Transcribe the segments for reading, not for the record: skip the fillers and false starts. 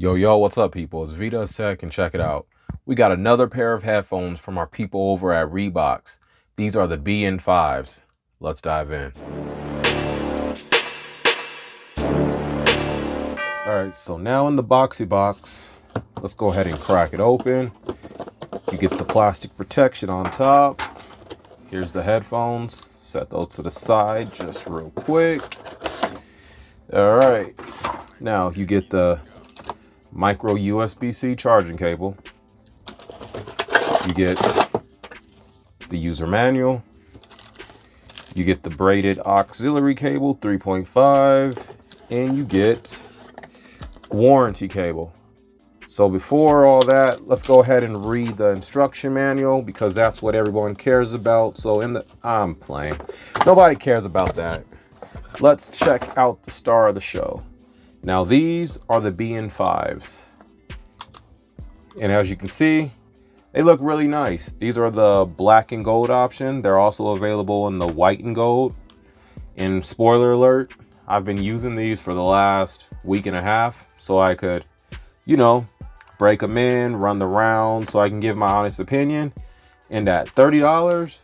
Yo, what's up, people? It's Vita's Tech, and check it out. We got another pair of headphones from our people over at Riwbox. These are the BN5s. Let's dive in. Alright, so now in the boxy box, let's go ahead and crack it open. You get the plastic protection on top. Here's the headphones. Set those to the side just real quick. Alright, now you get the micro USB-C charging cable. You get the user manual. You get the braided auxiliary cable 3.5, and you get warranty cable. So before all that, let's go ahead and read the instruction manual because that's what everyone cares about. So I'm playing. Nobody cares about that. Let's check out the star of the show. Now these are the BN5s. And as you can see, they look really nice. These are the black and gold option. They're also available in the white and gold. And spoiler alert, I've been using these for the last week and a half so I could, break them in, run the round so I can give my honest opinion. And at $30,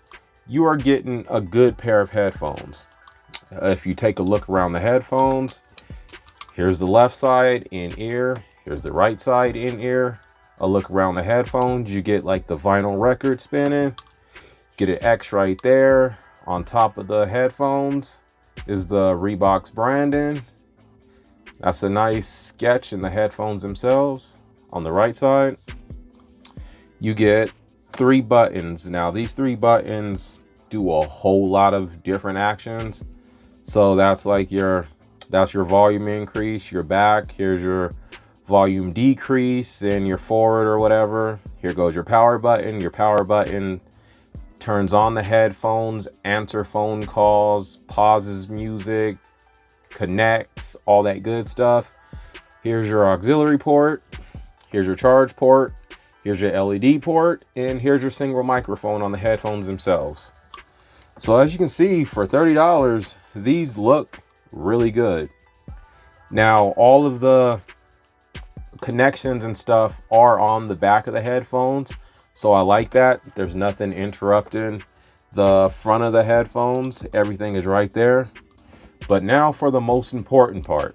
you are getting a good pair of headphones. If you take a look around the headphones, here's the left side in ear. Here's the right side in ear. A look around the headphones, you get like the vinyl record spinning. Get an X right there. On top of the headphones is the Riwbox branding. That's a nice sketch in the headphones themselves. On the right side, you get 3 buttons. Now these 3 buttons do a whole lot of different actions. So that's like your volume increase, your back. Here's your volume decrease and your forward or whatever. Here goes your power button. Your power button turns on the headphones, answer phone calls, pauses music, connects, all that good stuff. Here's your auxiliary port. Here's your charge port. Here's your LED port. And here's your single microphone on the headphones themselves. So as you can see, for $30, these look really good. Now, all of the connections and stuff are on the back of the headphones. So I like that. There's nothing interrupting the front of the headphones. Everything is right there. But now for the most important part.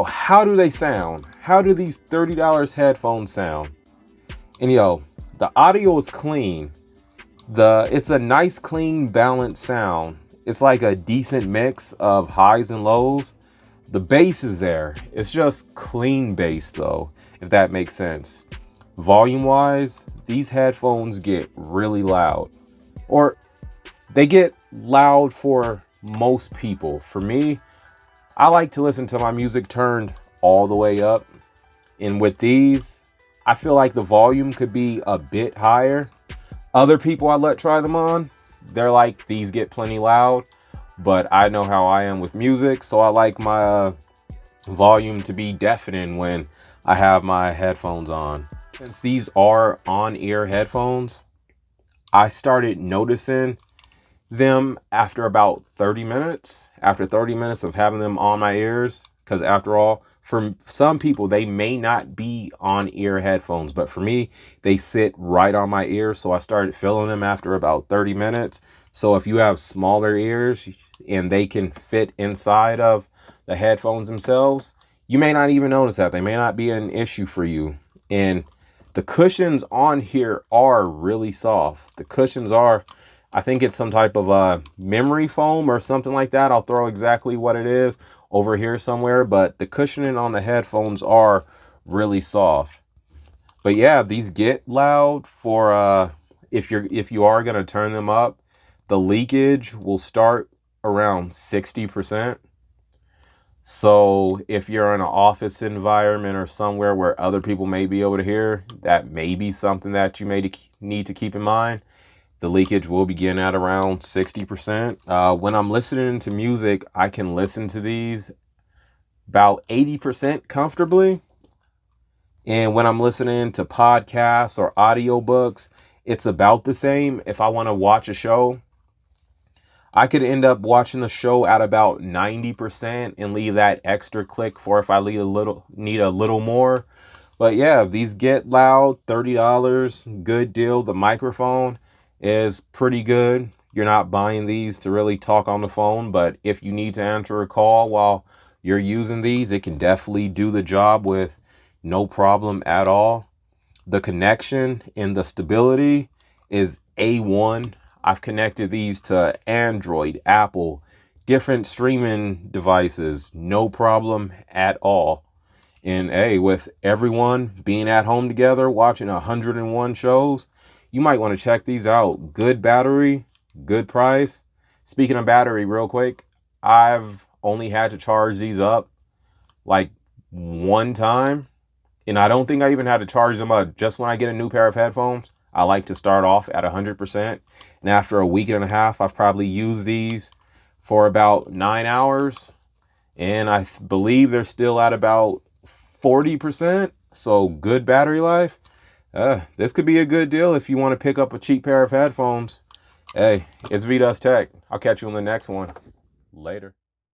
How do they sound? How do these $30 headphones sound? And the audio is clean. It's a nice, clean, balanced sound. It's like a decent mix of highs and lows. The bass is there. It's just clean bass though, if that makes sense. Volume wise, these headphones get really loud. Or they get loud for most people. For me, I like to listen to my music turned all the way up. And with these, I feel like the volume could be a bit higher. Other people I let try them on, they're like, these get plenty loud. But I know how I am with music, so I like my volume to be deafening when I have my headphones on. Since these are on-ear headphones, I started noticing them after about 30 minutes. After 30 minutes of having them on my ears, because after all, for some people, they may not be on-ear headphones, but for me, they sit right on my ear. So I started feeling them after about 30 minutes. So if you have smaller ears and they can fit inside of the headphones themselves, you may not even notice that. They may not be an issue for you. And the cushions on here are really soft. The cushions are, I think it's some type of a memory foam or something like that. I'll throw exactly what it is over here somewhere, but the cushioning on the headphones are really soft. But yeah, these get loud for if you are going to turn them up. The leakage will start around 60%. So if you're in an office environment or somewhere where other people may be able to hear, that may be something that you may need to keep in mind. The leakage will begin at around 60%. When I'm listening to music, I can listen to these about 80% comfortably. And when I'm listening to podcasts or audiobooks, it's about the same. If I want to watch a show, I could end up watching the show at about 90% and leave that extra click for if I need a little more. But yeah, these get loud, $30, good deal. The microphone is pretty good. You're not buying these to really talk on the phone, but if you need to answer a call while you're using these, it can definitely do the job with no problem at all. The connection and the stability is A1. I've connected these to Android, Apple, different streaming devices, no problem at all. And hey, with everyone being at home together watching 101 shows, you might want to check these out. Good battery, good price. Speaking of battery, real quick, I've only had to charge these up like one time. And I don't think I even had to charge them up. Just when I get a new pair of headphones, I like to start off at 100%. And after a week and a half, I've probably used these for about 9 hours. And I believe they're still at about 40%. So good battery life. This could be a good deal if you want to pick up a cheap pair of headphones. Hey, it's V-Dust Tech. I'll catch you on the next one. Later.